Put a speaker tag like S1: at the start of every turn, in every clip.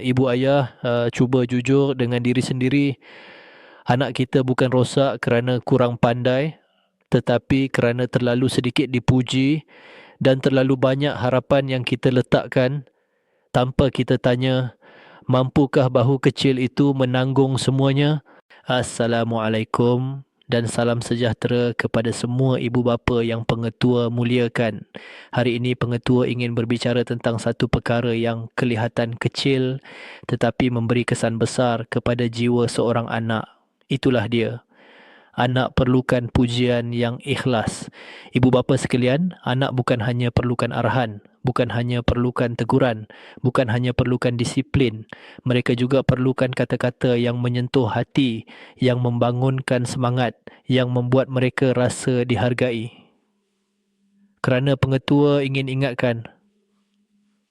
S1: Ibu ayah cuba jujur dengan diri sendiri. Anak kita bukan rosak kerana kurang pandai, tetapi kerana terlalu sedikit dipuji dan terlalu banyak harapan yang kita letakkan tanpa kita tanya, mampukah bahu kecil itu menanggung semuanya? Assalamualaikum dan salam sejahtera kepada semua ibu bapa yang pengetua muliakan. Hari ini pengetua ingin berbicara tentang satu perkara yang kelihatan kecil tetapi memberi kesan besar kepada jiwa seorang anak. Itulah dia. Anak perlukan pujian yang ikhlas. Ibu bapa sekalian, anak bukan hanya perlukan arahan, bukan hanya perlukan teguran, bukan hanya perlukan disiplin. Mereka juga perlukan kata-kata yang menyentuh hati, yang membangunkan semangat, yang membuat mereka rasa dihargai. Kerana pengetua ingin ingatkan,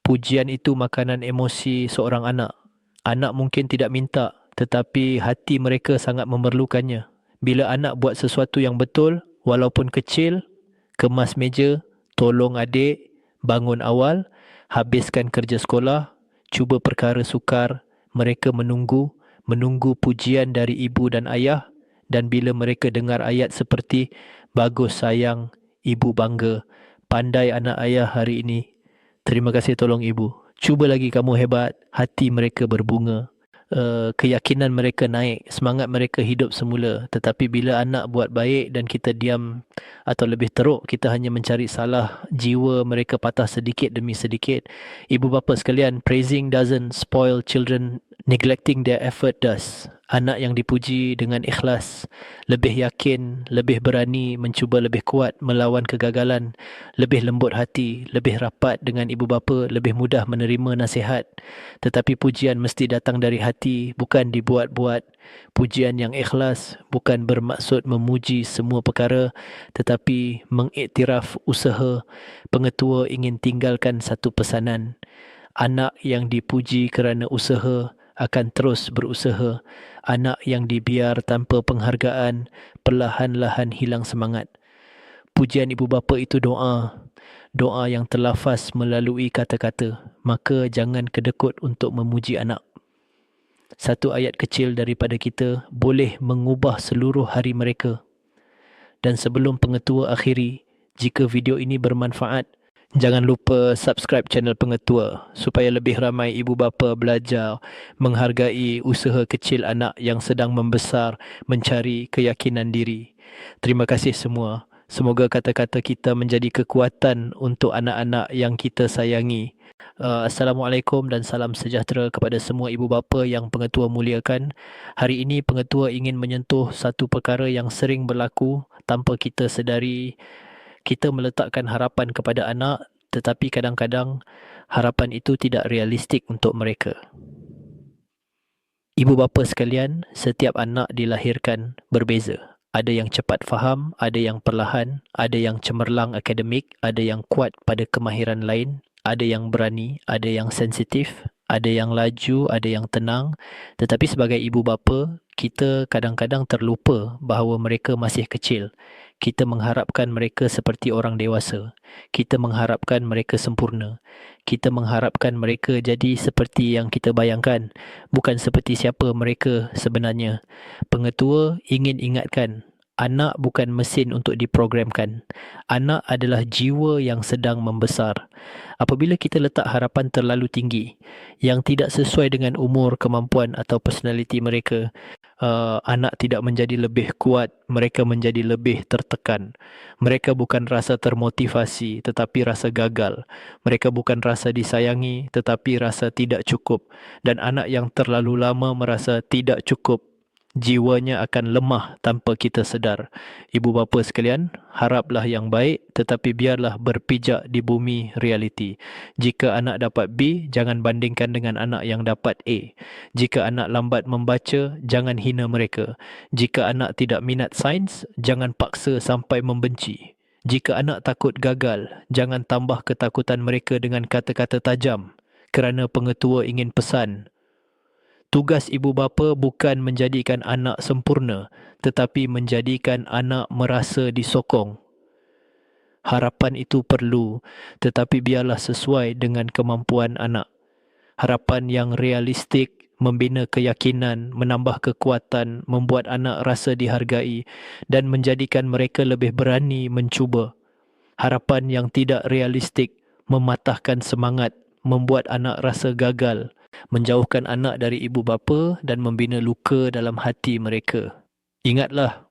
S1: pujian itu makanan emosi seorang anak. Anak mungkin tidak minta, tetapi hati mereka sangat memerlukannya. Bila anak buat sesuatu yang betul, walaupun kecil, kemas meja, tolong adik, bangun awal, habiskan kerja sekolah, cuba perkara sukar, mereka menunggu pujian dari ibu dan ayah, dan bila mereka dengar ayat seperti, bagus sayang, ibu bangga, pandai anak ayah hari ini, terima kasih tolong ibu, cuba lagi kamu hebat, hati mereka berbunga. Keyakinan mereka naik, semangat mereka hidup semula. Tetapi bila anak buat baik dan kita diam atau lebih teruk, kita hanya mencari salah, jiwa mereka patah sedikit demi sedikit. Ibu bapa sekalian, praising doesn't spoil children, neglecting their effort does. Anak yang dipuji dengan ikhlas, lebih yakin, lebih berani, mencuba lebih kuat melawan kegagalan, lebih lembut hati, lebih rapat dengan ibu bapa, lebih mudah menerima nasihat. Tetapi pujian mesti datang dari hati, bukan dibuat-buat. Pujian yang ikhlas bukan bermaksud memuji semua perkara, tetapi mengiktiraf usaha. Pengetua ingin tinggalkan satu pesanan. Anak yang dipuji kerana usaha akan terus berusaha. Anak yang dibiar tanpa penghargaan perlahan-lahan hilang semangat. Pujian ibu bapa itu doa. Doa yang terlafaz melalui kata-kata. Maka jangan kedekut untuk memuji anak. Satu ayat kecil daripada kita boleh mengubah seluruh hari mereka. Dan sebelum pengetua akhiri, jika video ini bermanfaat, jangan lupa subscribe channel pengetua supaya lebih ramai ibu bapa belajar menghargai usaha kecil anak yang sedang membesar mencari keyakinan diri. Terima kasih semua. Semoga kata-kata kita menjadi kekuatan untuk anak-anak yang kita sayangi. Assalamualaikum dan salam sejahtera kepada semua ibu bapa yang pengetua muliakan. Hari ini pengetua ingin menyentuh satu perkara yang sering berlaku tanpa kita sedari. Kita meletakkan harapan kepada anak, tetapi kadang-kadang harapan itu tidak realistik untuk mereka. Ibu bapa sekalian, setiap anak dilahirkan berbeza. Ada yang cepat faham, ada yang perlahan, ada yang cemerlang akademik, ada yang kuat pada kemahiran lain, ada yang berani, ada yang sensitif, ada yang laju, ada yang tenang. Tetapi sebagai ibu bapa, kita kadang-kadang terlupa bahawa mereka masih kecil. Kita mengharapkan mereka seperti orang dewasa. Kita mengharapkan mereka sempurna. Kita mengharapkan mereka jadi seperti yang kita bayangkan, bukan seperti siapa mereka sebenarnya. Pengetua ingin ingatkan, anak bukan mesin untuk diprogramkan. Anak adalah jiwa yang sedang membesar. Apabila kita letak harapan terlalu tinggi, yang tidak sesuai dengan umur, kemampuan atau personaliti mereka, anak tidak menjadi lebih kuat, mereka menjadi lebih tertekan. Mereka bukan rasa termotivasi tetapi rasa gagal. Mereka bukan rasa disayangi tetapi rasa tidak cukup. Dan anak yang terlalu lama merasa tidak cukup, jiwanya akan lemah tanpa kita sedar. Ibu bapa sekalian, haraplah yang baik tetapi biarlah berpijak di bumi realiti. Jika anak dapat B, jangan bandingkan dengan anak yang dapat A. Jika anak lambat membaca, jangan hina mereka. Jika anak tidak minat sains, jangan paksa sampai membenci. Jika anak takut gagal, jangan tambah ketakutan mereka dengan kata-kata tajam. Kerana pengetua ingin pesan, tugas ibu bapa bukan menjadikan anak sempurna, tetapi menjadikan anak merasa disokong. Harapan itu perlu, tetapi biarlah sesuai dengan kemampuan anak. Harapan yang realistik membina keyakinan, menambah kekuatan, membuat anak rasa dihargai dan menjadikan mereka lebih berani mencuba. Harapan yang tidak realistik mematahkan semangat, membuat anak rasa gagal, menjauhkan anak dari ibu bapa dan membina luka dalam hati mereka. Ingatlah,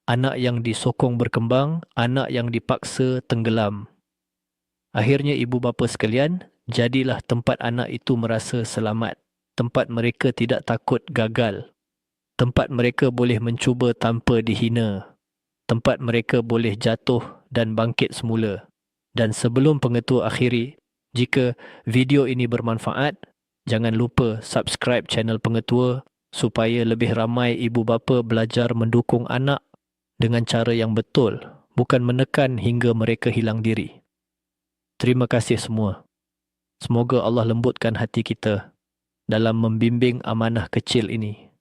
S1: anak yang disokong berkembang, anak yang dipaksa tenggelam. Akhirnya ibu bapa sekalian, jadilah tempat anak itu merasa selamat. Tempat mereka tidak takut gagal. Tempat mereka boleh mencuba tanpa dihina. Tempat mereka boleh jatuh dan bangkit semula. Dan sebelum pengetua akhiri, jika video ini bermanfaat, jangan lupa subscribe channel pengetua supaya lebih ramai ibu bapa belajar mendukung anak dengan cara yang betul, bukan menekan hingga mereka hilang diri. Terima kasih semua. Semoga Allah lembutkan hati kita dalam membimbing amanah kecil ini.